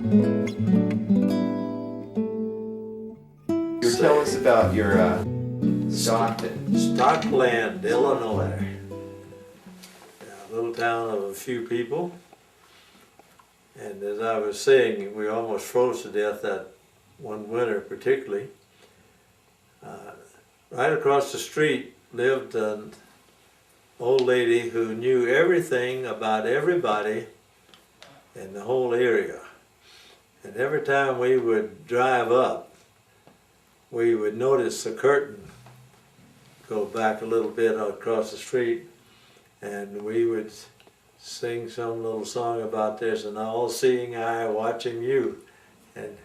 Tell us about your Stockland, Illinois. A little town of a few people. And as I was saying, we almost froze to death that one winter particularly. Right across the street lived an old lady who knew everything about everybody in the whole area. And every time we would drive up, we would notice the curtain go back a little bit across the street, and we would sing some little song about this, an all-seeing eye watching you. And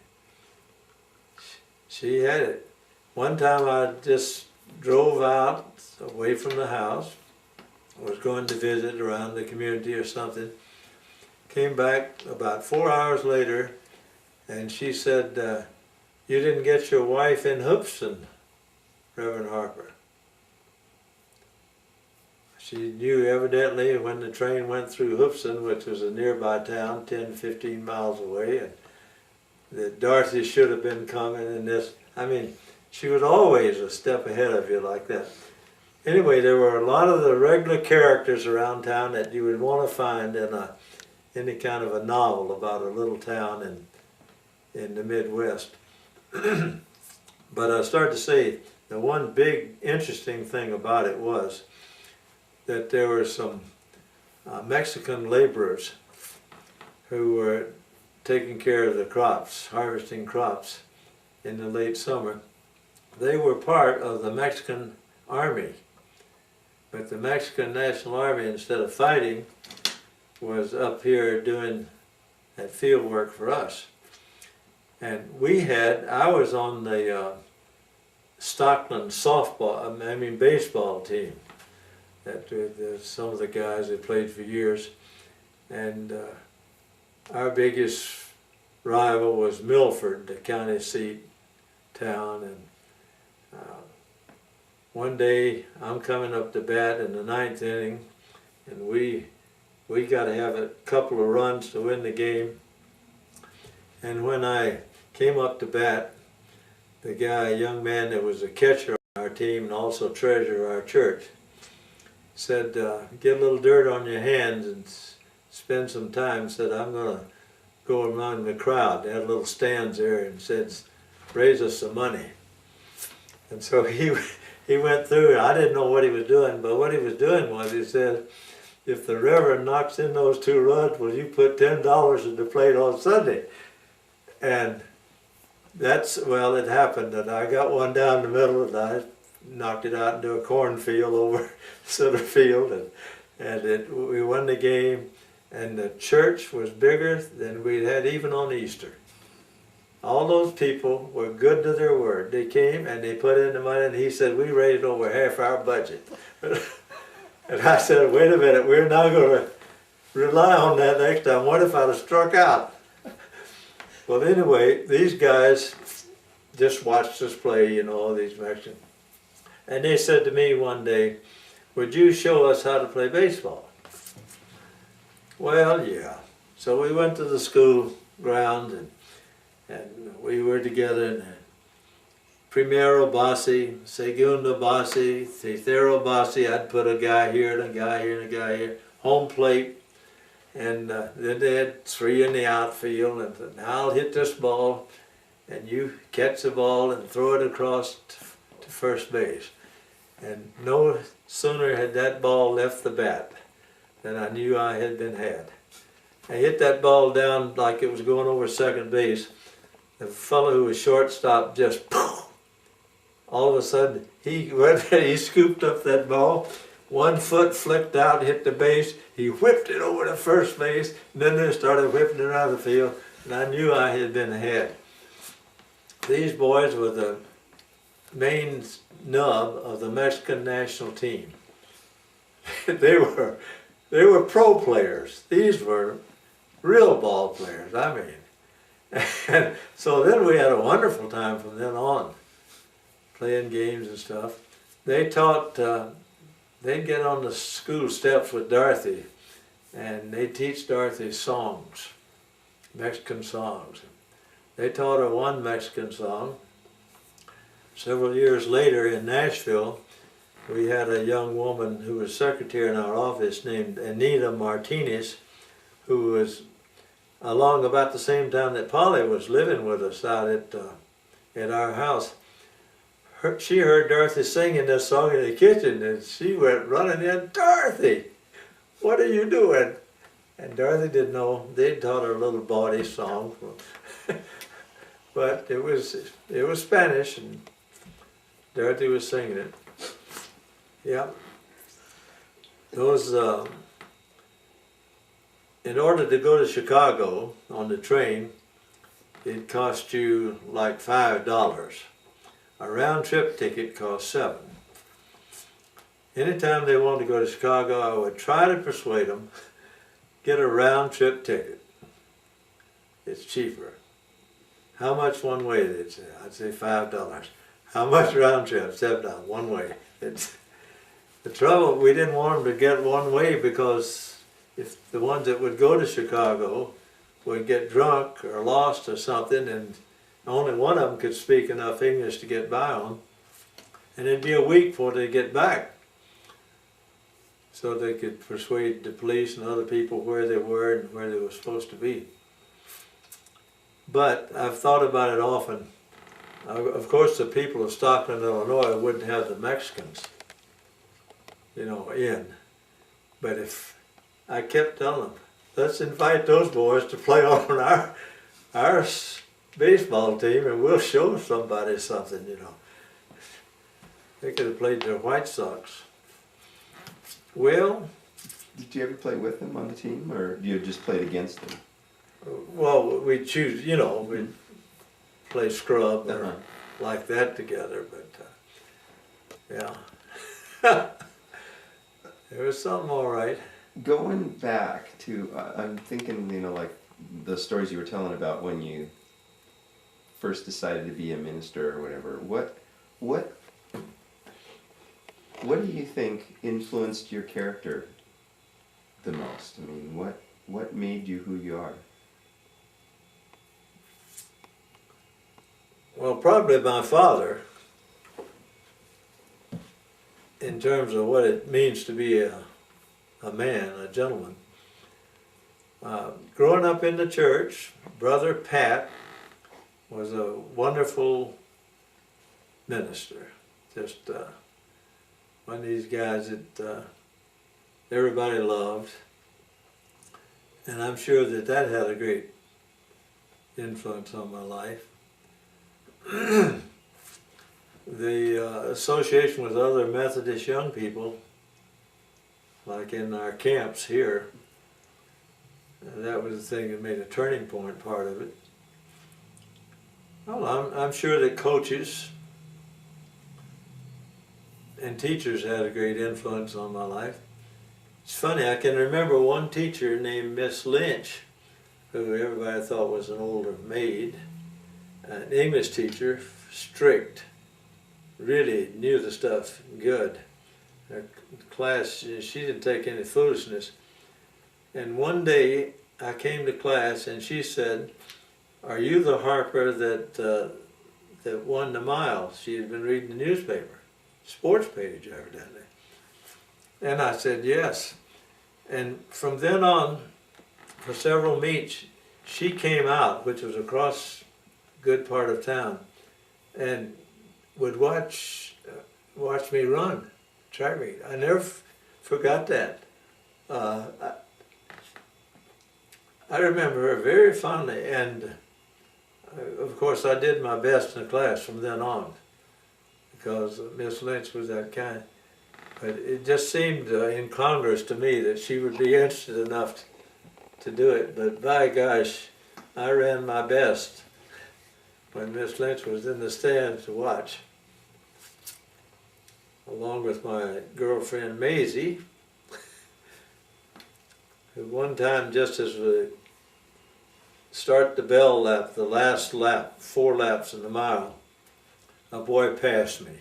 she had it. One time I just drove out away from the house, was going to visit around the community or something, came back about 4 hours later, and she said, "You didn't get your wife in Hoopson, Reverend Harper." She knew evidently when the train went through Hoopson, which was a nearby town, 10, 15 miles away, and that Dorothy should have been coming in this. I mean, she was always a step ahead of you like that. Anyway, there were a lot of the regular characters around town that you would want to find in any kind of a novel about a little town in the Midwest. But I started to say, the one big interesting thing about it was that there were some Mexican laborers who were taking care of the crops, harvesting crops in the late summer. They were part of the Mexican army, but the Mexican National Army, instead of fighting, was up here doing that field work for us. And I was on the Stockland baseball team. Some of the guys that played for years. And our biggest rival was Milford, the county seat town. And one day I'm coming up to bat in the 9th inning, and we got to have a couple of runs to win the game. And when I came up to bat, the guy, a young man that was a catcher on our team and also treasurer of our church, said, "Get a little dirt on your hands and spend some time." Said, "I'm going to go among the crowd." They had little stands there, and said, "Raise us some money." And so he went through. I didn't know what he was doing, but what he was doing was he said, "If the Reverend knocks in those 2 runs, will you put $10 in the plate on Sunday?" And it happened that I got one down the middle, and I knocked it out into a cornfield over center field, and we won the game, and the church was bigger than we'd had even on Easter. All those people were good to their word. They came and they put in the money, and he said, "We raised over half our budget." And I said, "Wait a minute, we're not going to rely on that next time. What if I'd have struck out?" Well, anyway, these guys just watched us play, all these Mexicans. And they said to me one day, "Would you show us how to play baseball?" Well, yeah. So we went to the school ground, and we were together in Primero Base, Segundo Base, Tercero Base. I'd put a guy here and a guy here and a guy here. Home plate. And then they had 3 in the outfield, and said, "Now I'll hit this ball, and you catch the ball and throw it across to first base." And no sooner had that ball left the bat than I knew I had been had. I hit that ball down like it was going over second base. The fellow who was shortstop just, poof, all of a sudden, he scooped up that ball. 1 foot flicked out, hit the base. He whipped it over to first base, and then they started whipping it around the field, and I knew I had been ahead. These boys were the main nub of the Mexican national team. They were pro players. These were real ball players, I mean. And so then we had a wonderful time from then on, playing games and stuff. They taught, they'd get on the school steps with Dorothy, and they'd teach Dorothy songs. Mexican songs. They taught her one Mexican song. Several years later in Nashville, we had a young woman who was secretary in our office named Anita Martinez, who was along about the same time that Polly was living with us out at our house. She heard Dorothy singing this song in the kitchen, and she went running in, "Dorothy, what are you doing?" And Dorothy didn't know. They taught her a little bawdy song, but it was Spanish, and Dorothy was singing it. Yeah. Those. In order to go to Chicago on the train, it cost you like $5. A round-trip ticket cost $7. Anytime they wanted to go to Chicago, I would try to persuade them, get a round-trip ticket. It's cheaper. How much one way, they'd say. I'd say $5. How much round-trip? $7, one way. It's the trouble, we didn't want them to get one way because if the ones that would go to Chicago would get drunk or lost or something, and only one of them could speak enough English to get by on, and it'd be a week before they get back. So they could persuade the police and other people where they were and where they were supposed to be. But I've thought about it often. Of course, the people of Stockton, Illinois wouldn't have the Mexicans, in. But if I kept telling them, let's invite those boys to play on our baseball team, and we'll show somebody something, They could have played their White Sox. Well, did you ever play with them on the team, or you just played against them? Well, we choose, we'd play scrub or like that together, but yeah. There was something all right. Going back to, I'm thinking, like the stories you were telling about when you first decided to be a minister or whatever. What do you think influenced your character the most? I mean, what made you who you are? Well, probably my father, in terms of what it means to be a man, a gentleman. Growing up in the church, Brother Pat was a wonderful minister. Just one of these guys that everybody loved. And I'm sure that had a great influence on my life. The association with other Methodist young people, like in our camps here, that was the thing that made a turning point part of it. Well, I'm sure that coaches and teachers had a great influence on my life. It's funny, I can remember one teacher named Miss Lynch, who everybody thought was an older maid, an English teacher, strict, really knew the stuff good. Her class, she didn't take any foolishness. And one day I came to class and she said, "Are you the Harper that won the mile?" She had been reading the newspaper, sports page evidently. And I said, "Yes." And from then on, for several meets, she came out, which was across a good part of town, and would watch me run, track meet. I never forgot that. I remember her very fondly, and of course I did my best in the class from then on, because Miss Lynch was that kind. But it just seemed incongruous to me that she would be interested enough to do it. But by gosh, I ran my best when Miss Lynch was in the stands to watch, along with my girlfriend Maisie, who one time, just as we start the bell lap, the last lap, 4 laps in the mile, a boy passed me.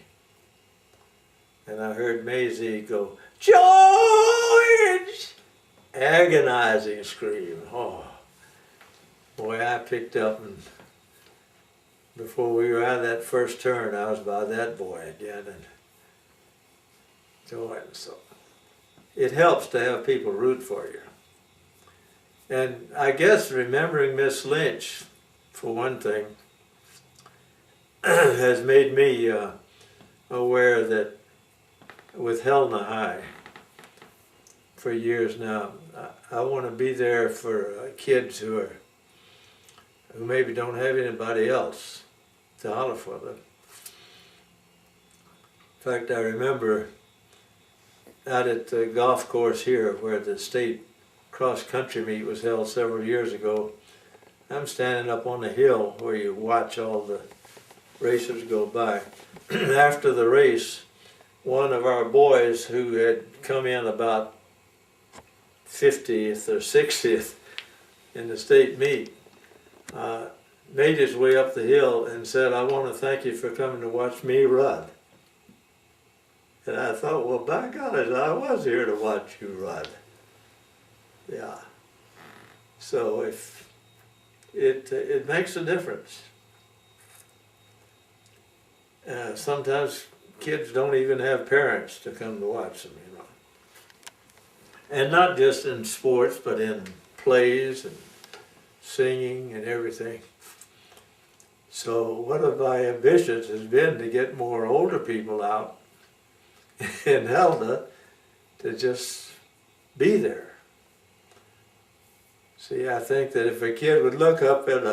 And I heard Maisie go, "George!" Agonizing scream. Oh, boy, I picked up, and before we were out of that first turn, I was by that boy again, and so it helps to have people root for you. And I guess remembering Miss Lynch, for one thing, has made me aware that with Helena High for years now, I want to be there for kids who maybe don't have anybody else to holler for them. In fact, I remember out at the golf course here where the state cross-country meet was held several years ago. I'm standing up on the hill where you watch all the racers go by. After the race, one of our boys who had come in about 50th or 60th in the state meet made his way up the hill and said, "I want to thank you for coming to watch me run." And I thought, well, by God, I was here to watch you run. Yeah. So if it makes a difference. Sometimes kids don't even have parents to come to watch them, you know. And not just in sports, but in plays and singing and everything. So one of my ambitions has been to get more older people out in Helena to just be there. See, I think that if a kid would look up in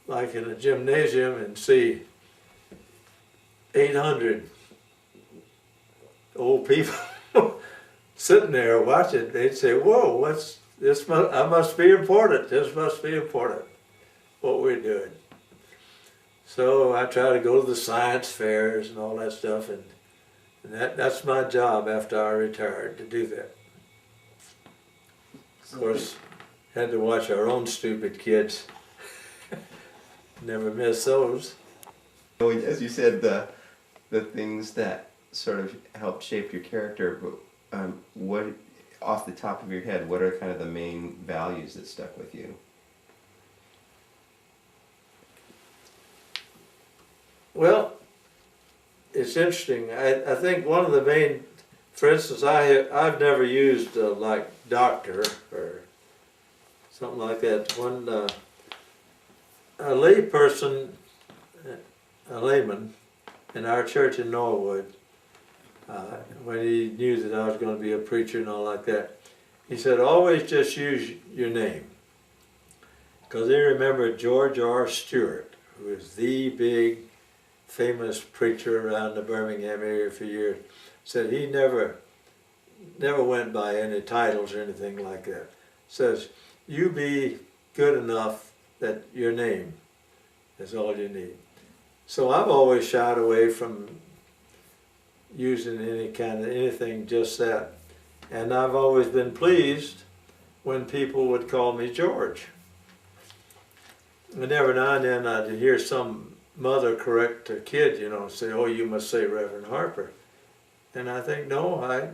like in a gymnasium and see 800 old people sitting there watching, they'd say, "Whoa, what's this? I must be important. This must be important, what we're doing." So I try to go to the science fairs and all that stuff, and that's my job after I retired, to do that. Of course, had to watch our own stupid kids. Never miss those. As you said, the things that sort of help shape your character, but what, off the top of your head, what are kind of the main values that stuck with you? Well, it's interesting. I think one of the main, for instance, I've never used like doctor or something like that. When a lay person, a layman in our church in Norwood, when he knew that I was going to be a preacher and all like that, he said, "Always just use your name." Because they remember George R. Stewart, who was the big famous preacher around the Birmingham area for years, said he never went by any titles or anything like that. Says, "You be good enough that your name is all you need." So I've always shied away from using any kind of anything just that. And I've always been pleased when people would call me George. And every now and then I'd hear some mother correct a kid, you know, say, "Oh, you must say Reverend Harper." And I think, no, I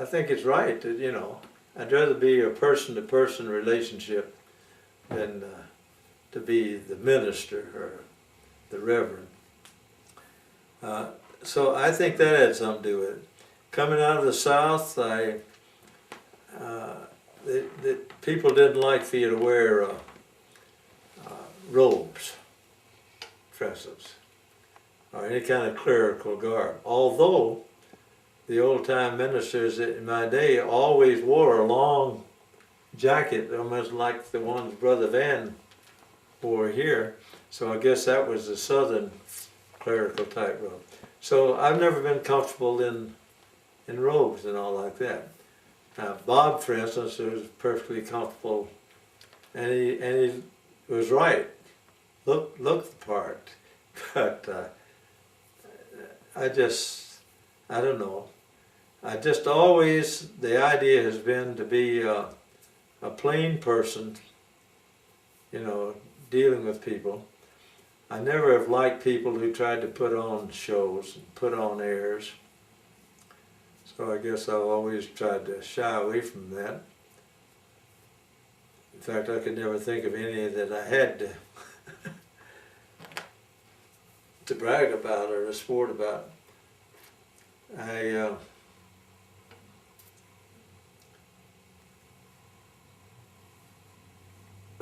think it's right that, you know, I'd rather be a person-to-person relationship than to be the minister or the reverend. So I think that had something to do with it. Coming out of the South, the people didn't like for you to wear robes, tresses, or any kind of clerical garb. Although the old-time ministers in my day always wore a long jacket, almost like the ones Brother Van wore here. So I guess that was the southern clerical type robe. So I've never been comfortable in robes and all like that. Bob, for instance, was perfectly comfortable, and he was right. Looked the part, but I don't know. I just always, the idea has been to be a plain person, you know, dealing with people. I never have liked people who tried to put on shows and put on airs. So I guess I've always tried to shy away from that. In fact, I could never think of any that I had to brag about or to sport about.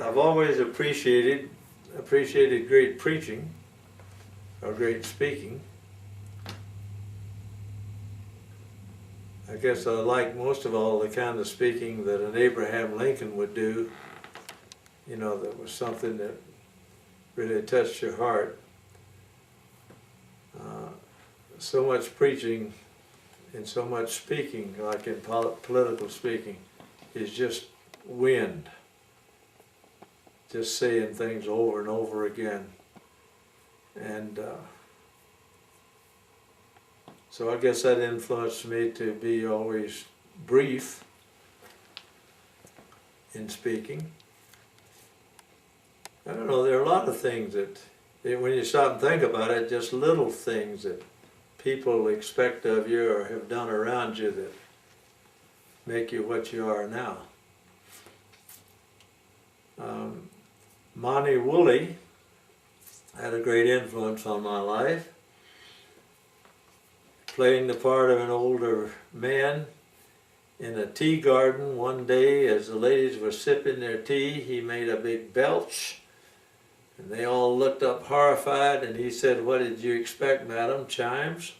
I've always appreciated great preaching or great speaking. I guess I like most of all the kind of speaking that an Abraham Lincoln would do, you know, that was something that really touched your heart. So much preaching and so much speaking, like in political speaking, is just wind. Just saying things over and over again. And so I guess that influenced me to be always brief in speaking. I don't know, there are a lot of things that, when you stop and think about it, just little things that people expect of you or have done around you that make you what you are now. Monty Woolley had a great influence on my life. Playing the part of an older man in a tea garden one day as the ladies were sipping their tea, he made a big belch. And they all looked up horrified, and he said, "What did you expect, madam? Chimes?"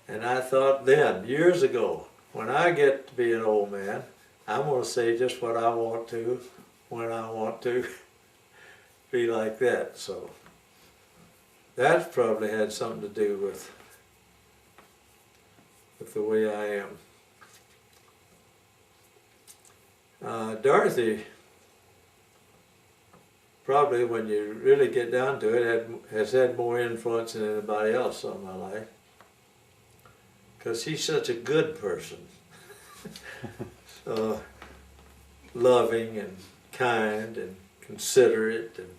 And I thought then, years ago, when I get to be an old man, I'm going to say just what I want to, when I want to, be like that. So that's probably had something to do with the way I am. Dorothy, probably when you really get down to it, has had more influence than anybody else on my life. Because she's such a good person. So loving and kind and considerate, and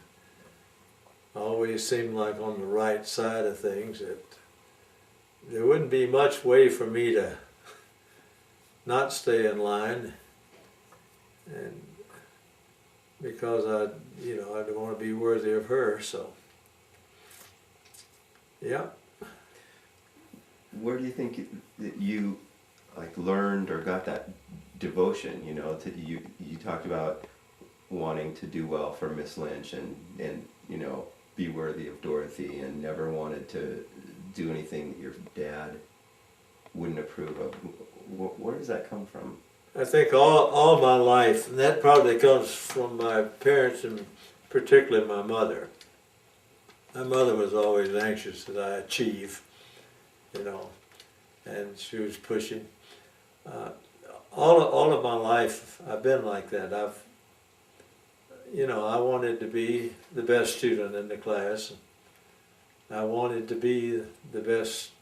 always seemed like on the right side of things, that there wouldn't be much way for me to not stay in line, and because I don't want to be worthy of her, so yeah. Where do you think that you like learned or got that devotion? You know, you talked about wanting to do well for Miss Lynch and you know, be worthy of Dorothy, and never wanted to do anything that your dad wouldn't approve of. Where does that come from? I think all my life, and that probably comes from my parents and particularly my mother. My mother was always anxious that I achieve, you know, and she was pushing. All of my life I've been like that. I wanted to be the best student in the class. I wanted to be the best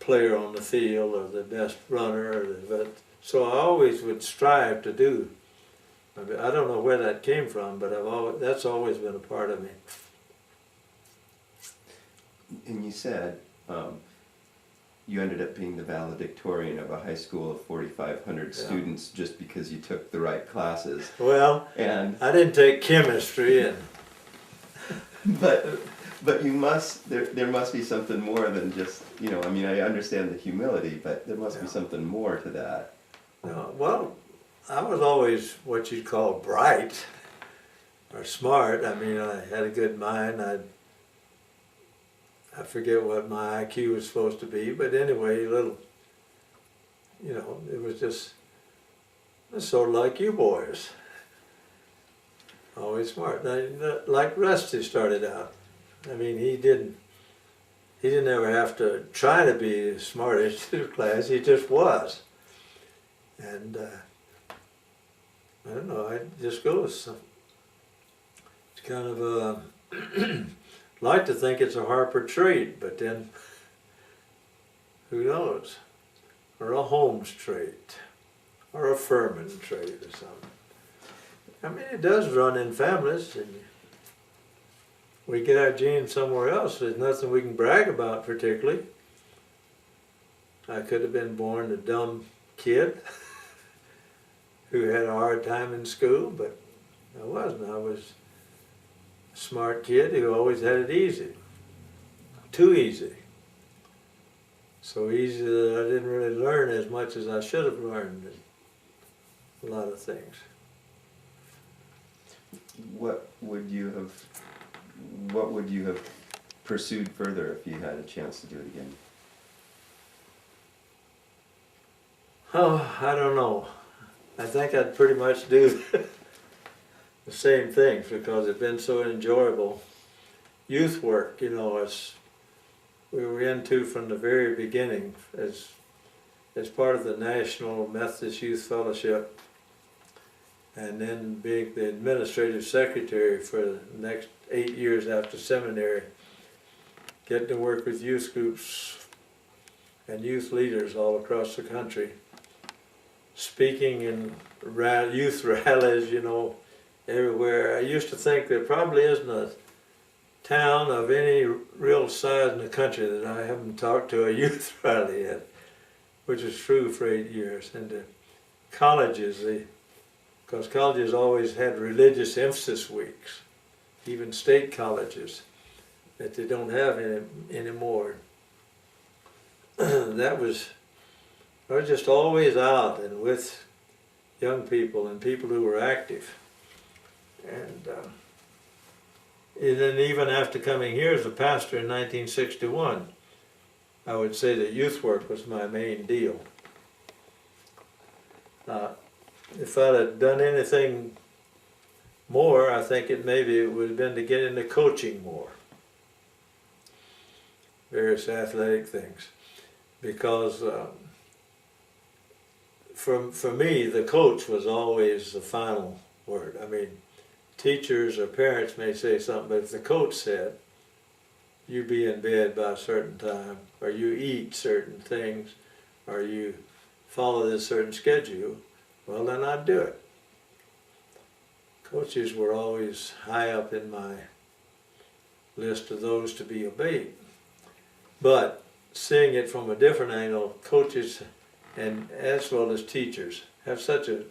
player on the field, or the best runner, so I always would strive to do. I don't know where that came from, but that's always been a part of me. And you said you ended up being the valedictorian of a high school of 4,500 students just because you took the right classes. Well, and I didn't take chemistry, and but you must, there must be something more than just, you know, I mean, I understand the humility, but there must be something more to that. No, well, I was always what you'd call bright or smart. I mean, I had a good mind. I forget what my IQ was supposed to be, but anyway, it was just sort of like you boys. Always smart. Like Rusty started out. I mean, he didn't ever have to try to be the smartest in his class. He just was. And I don't know, it just goes. It's kind of like to think it's a Harper trait, but then who knows? Or a Holmes trait, or a Fuhrmann trait or something. I mean, it does run in families, and we get our genes somewhere else. There's nothing we can brag about particularly. I could have been born a dumb kid who had a hard time in school, but I wasn't. I was a smart kid who always had it easy. Too easy. So easy that I didn't really learn as much as I should have learned a lot of things. What would you have pursued further if you had a chance to do it again? Oh, I don't know. I think I'd pretty much do the same things because it's been so enjoyable. Youth work, you know, we were into from the very beginning as part of the National Methodist Youth Fellowship, and then being the administrative secretary for the next 8 years after seminary, getting to work with youth groups and youth leaders all across the country, speaking in youth rallies, you know, everywhere. I used to think there probably isn't a town of any real size in the country that I haven't talked to a youth rally yet, which is true for 8 years. And the colleges, because colleges always had religious emphasis weeks, even state colleges, that they don't have anymore. I was just always out and with young people and people who were active. And then even after coming here as a pastor in 1961, I would say that youth work was my main deal. If I'd have done anything more, I think maybe it would have been to get into coaching more. Various athletic things. Because for me, the coach was always the final word. I mean, teachers or parents may say something, but if the coach said, you be in bed by a certain time, or you eat certain things, or you follow this certain schedule, well, then I'd do it. Coaches were always high up in my list of those to be obeyed. But seeing it from a different angle, coaches and as well as teachers have such a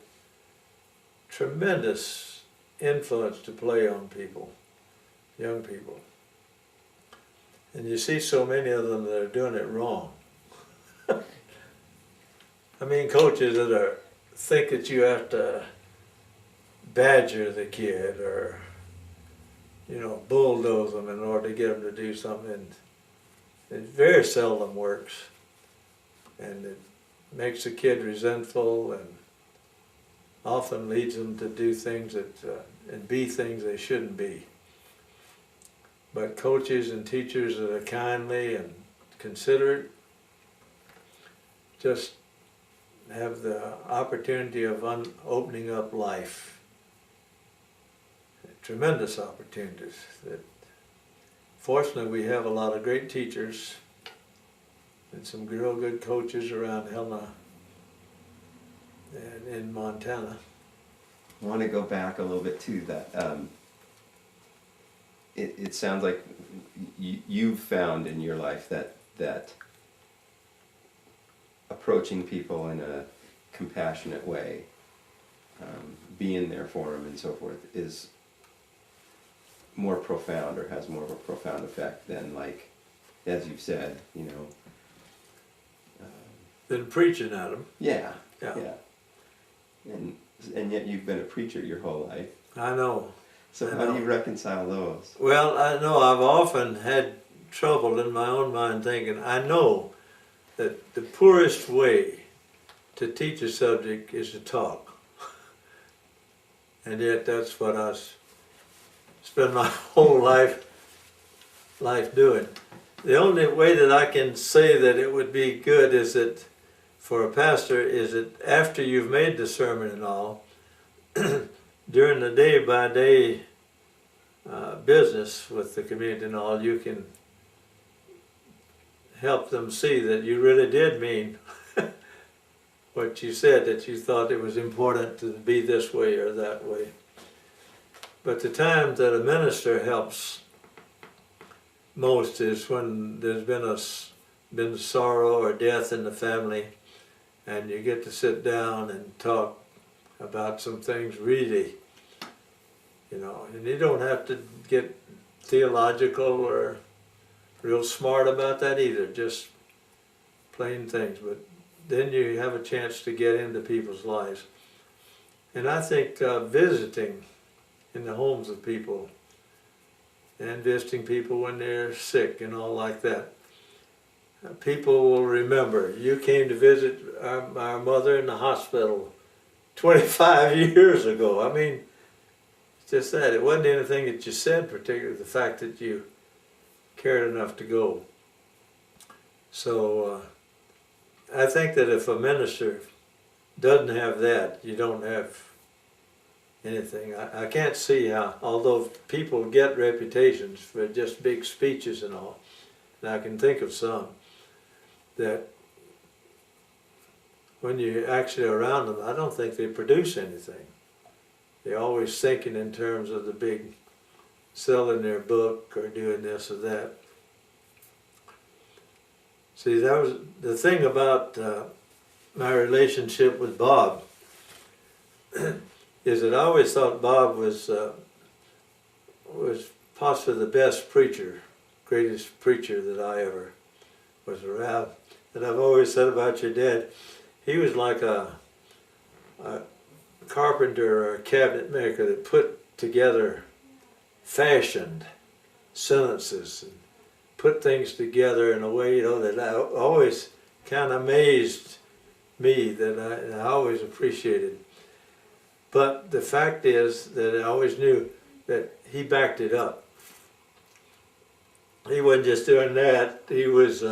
tremendous influence to play on people, young people. And you see so many of them that are doing it wrong. I mean, coaches that think that you have to badger the kid or, you know, bulldoze them in order to get them to do something. It very seldom works, and it makes the kid resentful and often leads them to do things and be things they shouldn't be. But coaches and teachers that are kindly and considerate just have the opportunity of opening up life. Tremendous opportunities. Fortunately, we have a lot of great teachers and some real good coaches around Helena and in Montana. I want to go back a little bit to that. It sounds like you've found in your life that approaching people in a compassionate way, being there for them and so forth, is more profound or has more of a profound effect than, like, as you've said, you know. Than preaching at them. Yeah. Yeah. And yet you've been a preacher your whole life. I know. So how do you reconcile those? Well, I know I've often had trouble in my own mind thinking, I know that the poorest way to teach a subject is to talk. And yet that's what I spend my whole life doing. The only way that I can say that it would be good is that for a pastor is that after you've made the sermon and all, during the day-by-day business with the community and all, you can help them see that you really did mean what you said, that you thought it was important to be this way or that way. But the time that a minister helps most is when there's been sorrow or death in the family, and you get to sit down and talk about some things really, you know, and you don't have to get theological or real smart about that either, just plain things, but then you have a chance to get into people's lives. And I think visiting in the homes of people and visiting people when they're sick and all like that, people will remember, you came to visit our mother in the hospital 25 years ago. I mean, it's just that. It wasn't anything that you said, particularly the fact that you cared enough to go. So I think that if a minister doesn't have that, you don't have anything. I can't see how, although people get reputations for just big speeches and all, and I can think of some, that when you're actually around them, I don't think they produce anything. They're always thinking in terms of the big selling their book or doing this or that. See, that was the thing about my relationship with Bob, is that I always thought Bob was possibly the best preacher, greatest preacher that I ever was around. And I've always said about your dad, he was like a carpenter or a cabinet maker that put together, fashioned sentences and put things together in a way, you know, that I always kind of amazed me, that I always appreciated. But the fact is that I always knew that he backed it up. He wasn't just doing that, he was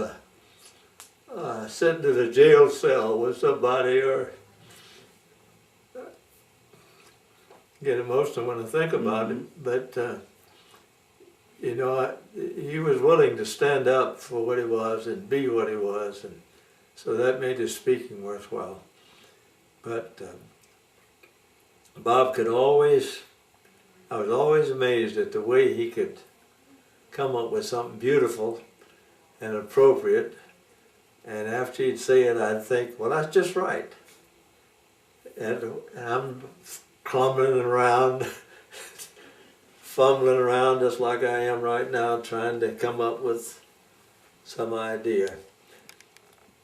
sitting in a jail cell with somebody, or get emotional when I think about it, but you know, he was willing to stand up for what he was and be what he was, and so that made his speaking worthwhile. But Bob could always, I was always amazed at the way he could come up with something beautiful and appropriate, and after he'd say it, I'd think, well, that's just right. And I'm clumbling around, fumbling around just like I am right now, trying to come up with some idea.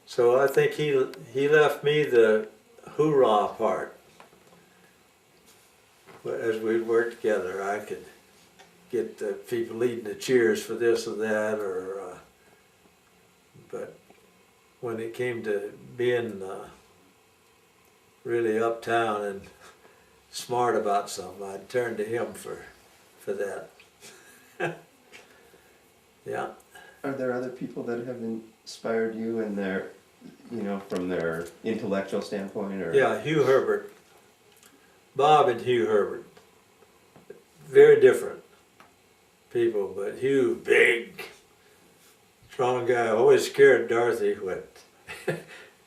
So I think he left me the hoorah part. As we'd work together, I could get the people leading the cheers for this or that, or but when it came to being really uptown and smart about something, I'd turn to him for that. Yeah. Are there other people that have inspired you in their, you know, from their intellectual standpoint, or? Yeah, Hugh Herbert. Bob and Hugh Herbert. Very different people, but Hugh, big, strong guy, always scared Dorothy when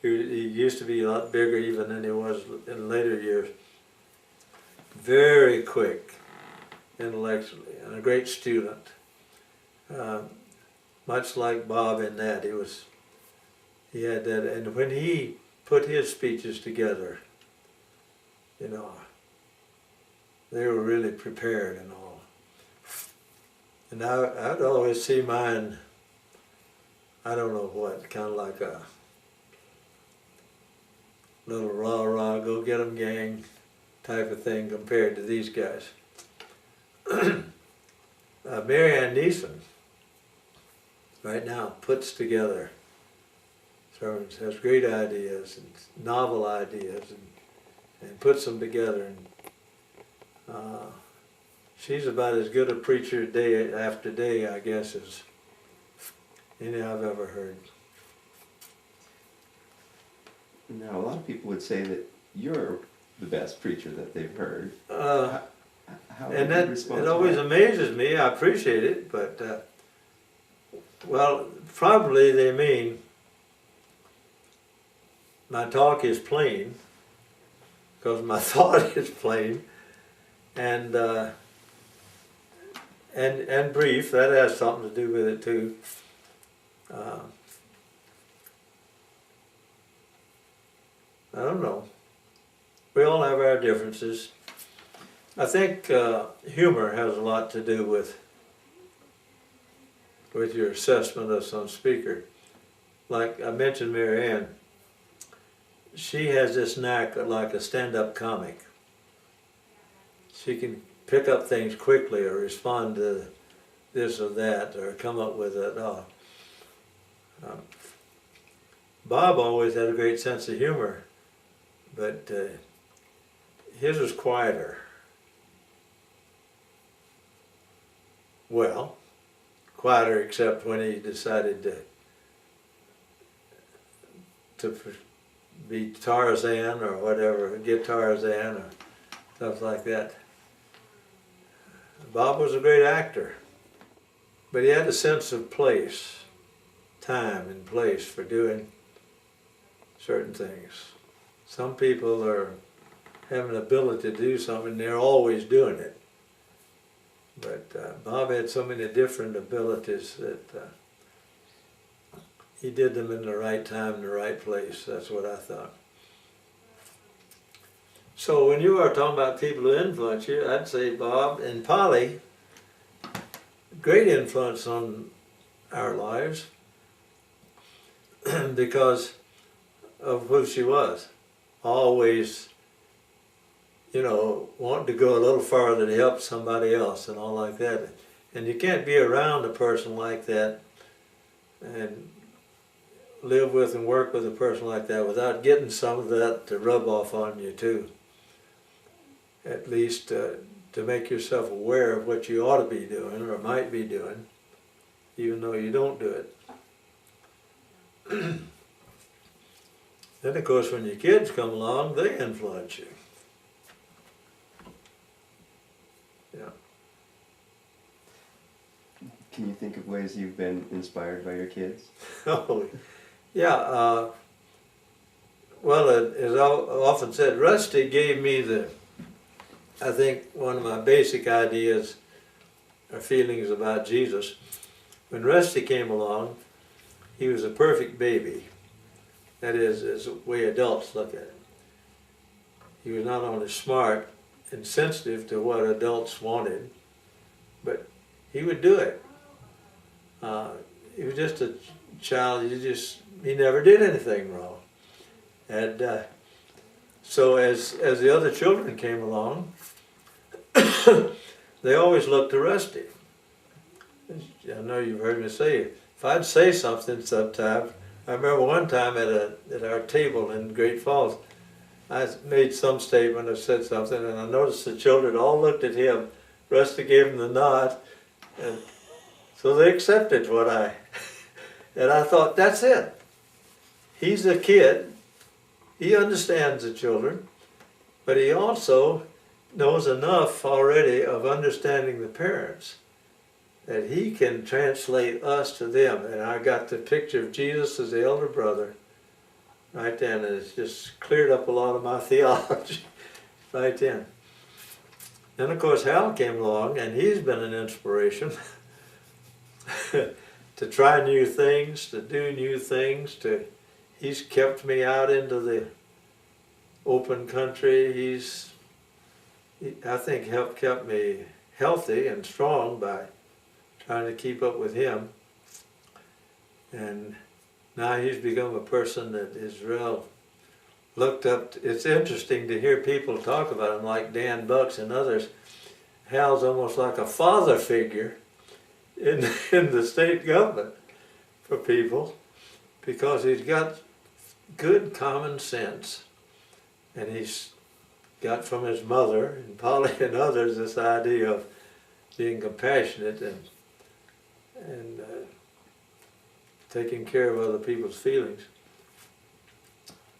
he used to be a lot bigger even than he was in later years. Very quick intellectually and a great student. Much like Bob in that, he had that, and when he put his speeches together, you know, they were really prepared and all. And I'd always see mine, I don't know what, kind of like a little rah-rah, go get 'em gang type of thing compared to these guys. Mary Ann Neeson right now puts together sermons, has great ideas and novel ideas, and puts them together. And she's about as good a preacher day after day, I guess, as any I've ever heard. Now, a lot of people would say that you're the best preacher that they've heard. How And that, it always amazes me. I appreciate it, but well, probably they mean my talk is plain, because my thought is plain, and brief. That has something to do with it too. I don't know. We all have our differences. I think humor has a lot to do with your assessment of some speaker. Like I mentioned Mary Ann, she has this knack like a stand-up comic. She can pick up things quickly or respond to this or that or come up with it. Bob always had a great sense of humor, but his was quieter. Well, quieter except when he decided to be Tarzan or whatever, get Tarzan or stuff like that. Bob was a great actor, but he had a sense of place, time and place for doing certain things. Some people have an ability to do something, they're always doing it. But Bob had so many different abilities that he did them in the right time, in the right place. That's what I thought. So when you are talking about people who influence you, I'd say Bob and Polly, great influence on our lives because of who she was. Always, you know, wanting to go a little farther to help somebody else and all like that. And you can't be around a person like that and live with and work with a person like that without getting some of that to rub off on you too. At least to make yourself aware of what you ought to be doing or might be doing, even though you don't do it. Then of course when your kids come along, they influence you. Yeah. Can you think of ways you've been inspired by your kids? Oh, yeah. Well, as I often said, Rusty gave me I think one of my basic ideas or feelings about Jesus. When Rusty came along, he was a perfect baby. That is the way adults look at him. He was not only smart and sensitive to what adults wanted, but he would do it. He was just a child. He never did anything wrong. And so as the other children came along, they always looked to Rusty. I know you've heard me say, if I'd say something sometimes, I remember one time at our table in Great Falls, I made some statement or said something, and I noticed the children all looked at him. Rusty gave him the nod, and so they accepted and I thought, that's it. He's a kid. He understands the children, but he also knows enough already of understanding the parents that he can translate us to them. And I got the picture of Jesus as the elder brother right then, and it's just cleared up a lot of my theology right then. Then of course Hal came along, and he's been an inspiration to try new things, to do new things. He's kept me out into the open country. I think kept me healthy and strong by trying to keep up with him. And now he's become a person that is real looked up to. It's interesting to hear people talk about him, like Dan Bucks and others. Hal's almost like a father figure in the state government for people, because he's got good common sense, and he's got from his mother and Polly and others this idea of being compassionate and taking care of other people's feelings.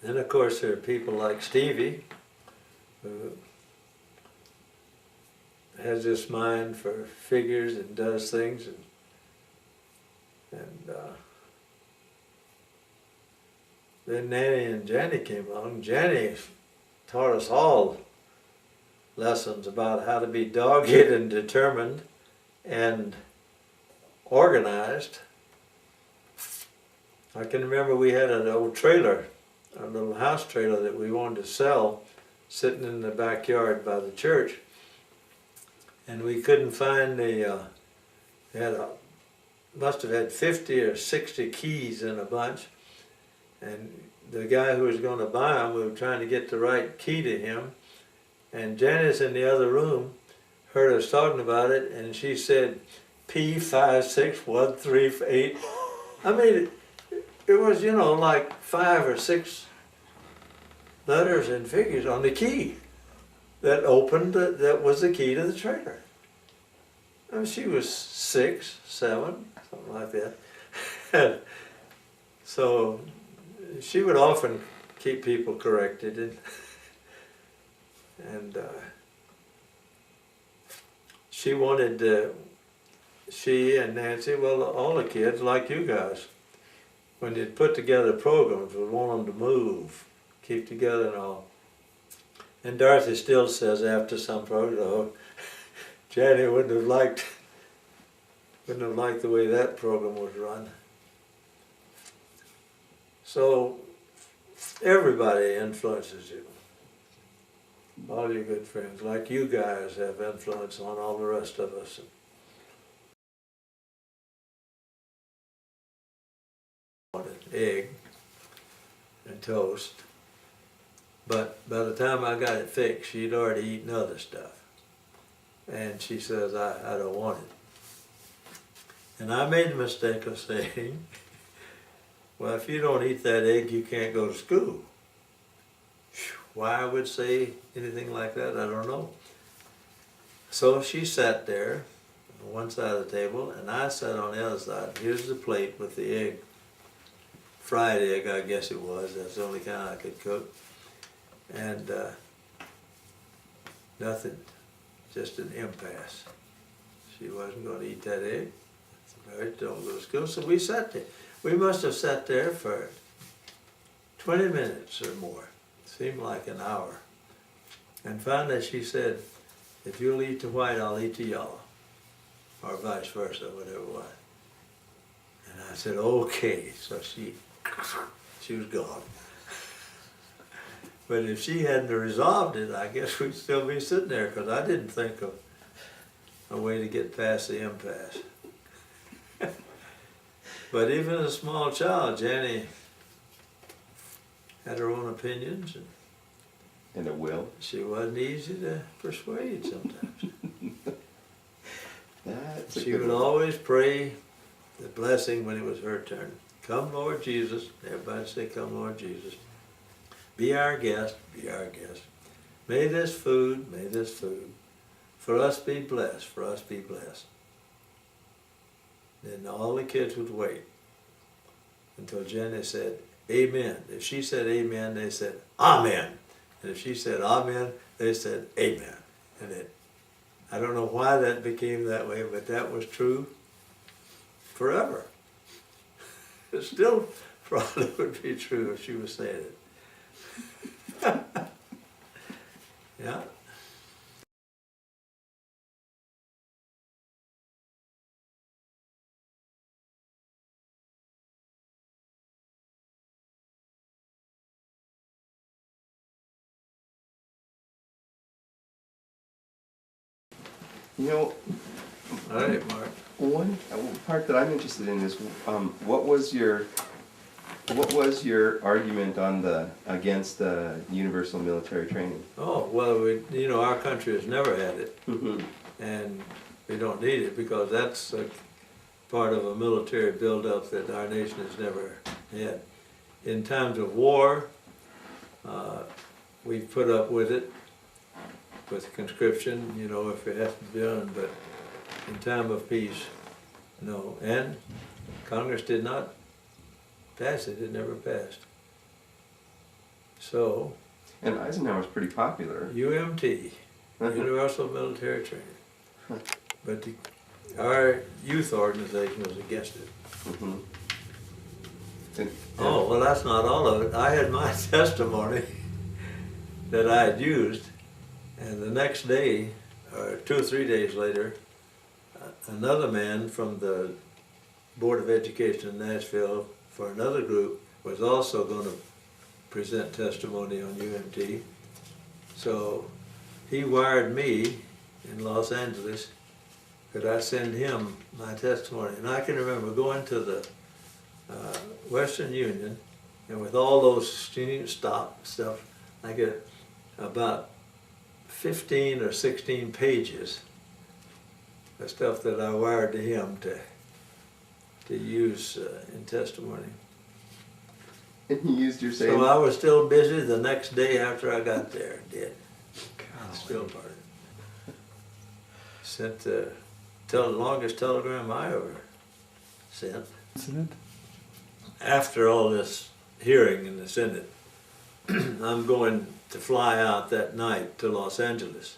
Then of course there are people like Stevie, who has this mind for figures and does things, and then Nanny and Janny came along. Janny taught us all lessons about how to be dogged and determined and organized. I can remember we had an old trailer, a little house trailer that we wanted to sell sitting in the backyard by the church, and we couldn't find the, must have had 50 or 60 keys in a bunch, and the guy who was going to buy them, we were trying to get the right key to him, and Janice in the other room heard us talking about it, and she said, P56138. I mean, it was, you know, like 5 or 6 letters and figures on the key that opened, that was the key to the trailer. I mean, she was 6, 7, something like that. So she would often keep people corrected, and she wanted, she and Nancy, well, all the kids, like you guys, when you'd put together programs, would want them to move, keep together and all. And Dorothy still says after some program, oh, Jenny wouldn't have liked the way that program was run. So everybody influences you. All your good friends, like you guys, have influence on all the rest of us. Egg and toast, but by the time I got it fixed, she'd already eaten other stuff, and she says, I don't want it. And I made the mistake of saying, well, if you don't eat that egg, you can't go to school. Why I would say anything like that, I don't know. So she sat there on one side of the table, and I sat on the other side. Here's the plate with the egg. Fried egg, I guess it was. That's the only kind I could cook. And nothing, just an impasse. She wasn't going to eat that egg. Don't go to school. So we sat there. We must have sat there for 20 minutes or more. It seemed like an hour. And finally she said, if you'll eat the white, I'll eat the yellow. Or vice versa, whatever it was. And I said, okay. So she was gone. But if she hadn't resolved it, I guess we'd still be sitting there, because I didn't think of a way to get past the impasse. But even as a small child, Jenny had her own opinions, and a will. She wasn't easy to persuade sometimes. She would always pray the blessing when it was her turn. Come, Lord Jesus. Everybody say, come, Lord Jesus. Be our guest, be our guest. May this food, for us be blessed, for us be blessed. Then all the kids would wait until Jenny said, amen. If she said amen, they said, amen. And if she said amen, they said amen. And I don't know why that became that way, but that was true forever. It still probably would be true if she was saying it. Yeah. You know, All right, Mark. one part that I'm interested in is what was your argument on against universal military training? Oh, well, our country has never had it, and we don't need it, because that's a part of a military buildup that our nation has never had. In times of war, we've put up with it, with conscription, if it has to be done, but in time of peace, no. And Congress did not pass it, it never passed. So. And Eisenhower's pretty popular. UMT, Universal Military Training. But our youth organization was against it. Oh, well, that's not all of it. I had my testimony that I had used, and the next day, or 2 or 3 days later, another man from the Board of Education in Nashville for another group was also going to present testimony on UMT. So he wired me in Los Angeles that I send him my testimony. And I can remember going to the Western Union, and with all those student stuff, I get about 15 or 16 pages of stuff that I wired to him to use in testimony. And he used your same. So I was still busy the next day after I got there. Did still part of it. Sent the longest telegram I ever sent. Incident? After all this hearing in the Senate, I'm going to fly out that night to Los Angeles,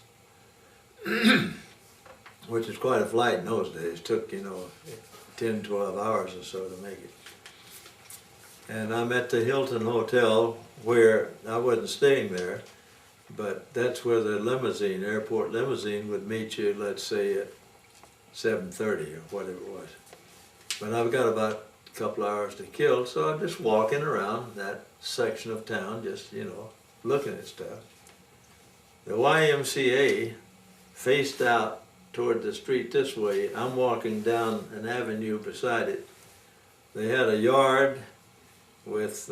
which is quite a flight in those days. Took, 10, 12 hours or so to make it. And I'm at the Hilton Hotel, where I wasn't staying there, but that's where the limousine, airport limousine, would meet you, let's say at 7:30 or whatever it was. But I've got about a couple hours to kill, so I'm just walking around that section of town, just, looking at stuff. The YMCA faced out toward the street this way. I'm walking down an avenue beside it. They had a yard with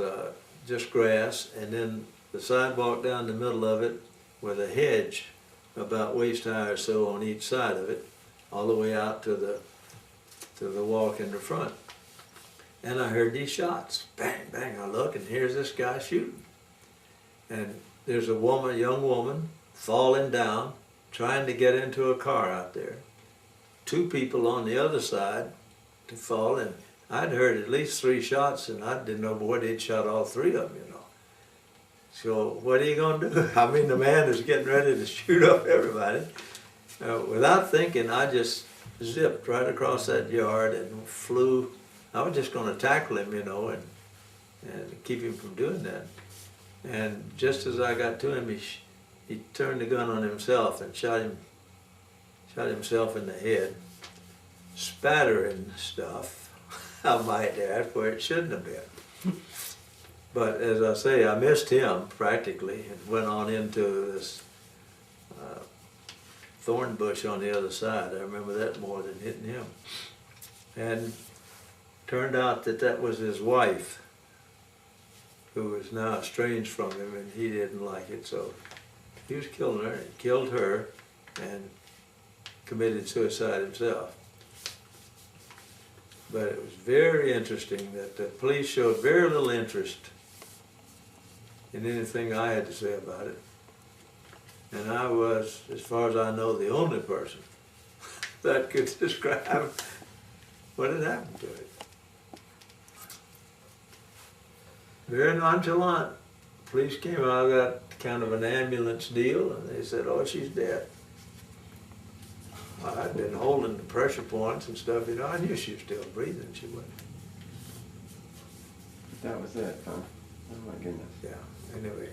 just grass, and then the sidewalk down the middle of it with a hedge about waist high or so on each side of it, all the way out to the walk in the front. And I heard these shots, bang, bang. I look, and here's this guy shooting. And there's a young woman, falling down, trying to get into a car out there. Two people on the other side to fall in. I'd heard at least 3 shots, and I didn't know what he'd shot all 3 of them, So what are you going to do? I mean, the man is getting ready to shoot up everybody. Without thinking, I just zipped right across that yard and flew. I was just going to tackle him, and keep him from doing that. And just as I got to him, he turned the gun on himself and shot himself in the head, spattering stuff, I might add, where it shouldn't have been. But as I say, I missed him practically and went on into this thorn bush on the other side. I remember that more than hitting him. And turned out that was his wife, who was now estranged from him, and he didn't like it, so he was killing her. He killed her and committed suicide himself. But it was very interesting that the police showed very little interest in anything I had to say about it. And I was, as far as I know, the only person that could describe what had happened to it. Very nonchalant. Police came out, got kind of an ambulance deal, and they said, "Oh, she's dead." I'd been holding the pressure points and stuff, I knew she was still breathing, she wasn't. That was it, huh? Oh my goodness. Yeah, anyway.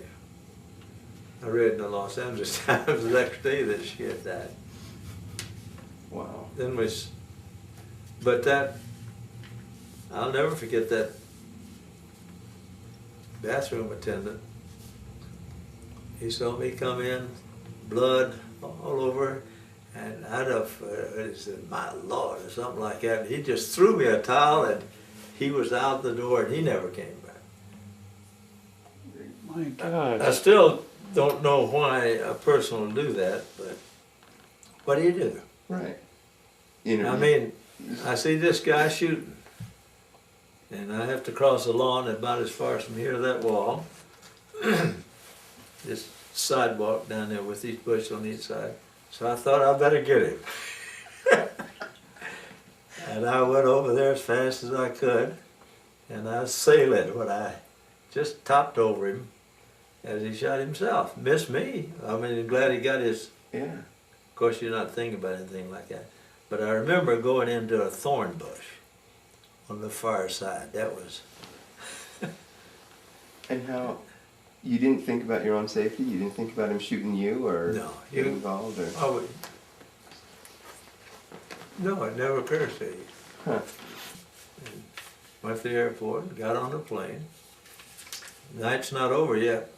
I read in the Los Angeles Times the next day that she had died. Wow. I'll never forget that bathroom attendant. He saw me come in, blood all over, and he said, "My Lord," or something like that. And he just threw me a towel, and he was out the door, and he never came back. My God. I still don't know why a person will do that, but what do you do? Right. I mean, I see this guy shooting, and I have to cross the lawn about as far from here to that wall. This sidewalk down there with these bushes on each side. So I thought I better get him. And I went over there as fast as I could, and I sailed it when I just topped over him as he shot himself. Missed me. I mean, I'm glad he got his. Yeah. Of course, you're not thinking about anything like that. But I remember going into a thorn bush on the far side. That was. And how you didn't think about your own safety? You didn't think about him shooting you or No, getting involved? Or? Oh, no, it never occurred to you. Huh. And went to the airport, got on the plane. Night's not over yet.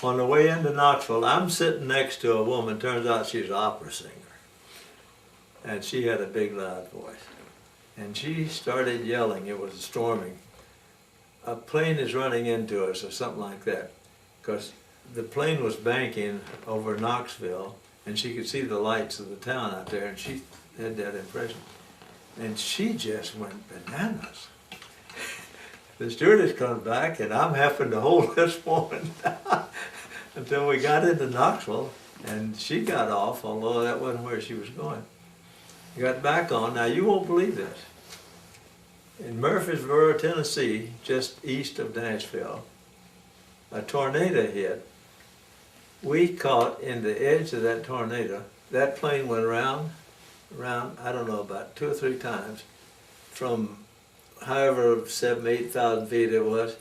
On the way into Knoxville, I'm sitting next to a woman, turns out she's an opera singer. And she had a big loud voice. And she started yelling, it was storming. A plane is running into us or something like that. Because the plane was banking over Knoxville and she could see the lights of the town out there and she had that impression. And she just went bananas. The stewardess comes back and I'm having to hold this woman until we got into Knoxville and she got off, although that wasn't where she was going. Got back on. Now you won't believe this. In Murfreesboro, Tennessee, just east of Nashville, a tornado hit. We caught in the edge of that tornado. That plane went around, I don't know, about 2 or 3 times from however 7,000, 8,000 feet it was.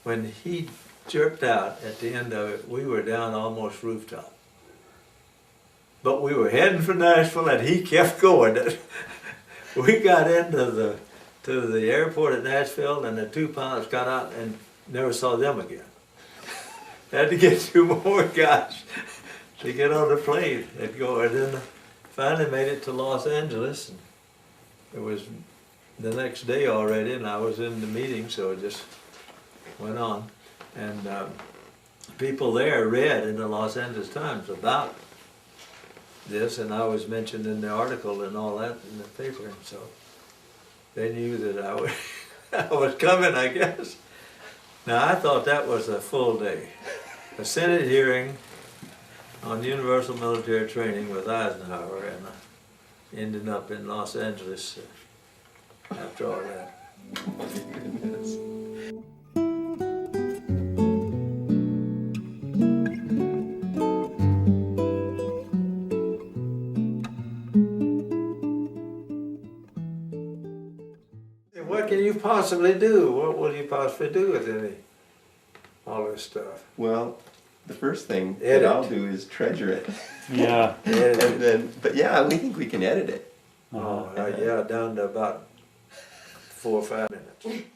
When he jerked out at the end of it, we were down almost rooftop. But we were heading for Nashville and he kept going. We got into the airport at Nashville and the 2 pilots got out and never saw them again. Had to get 2 more guys to get on the plane and go. And then finally made it to Los Angeles. And it was the next day already and I was in the meeting, so it just went on. And people there read in the Los Angeles Times about this, and I was mentioned in the article and all that in the paper, and so they knew that I was coming, I guess. Now I thought that was a full day. A Senate hearing on universal military training with Eisenhower, and I ended up in Los Angeles after all that. Goodness. What can you possibly do? What will you possibly do with all this stuff? Well, the first thing Edit. that I'll do is treasure it. Yeah. And then, but yeah, we think we can edit it. Yeah, down to about 4 or 5 minutes.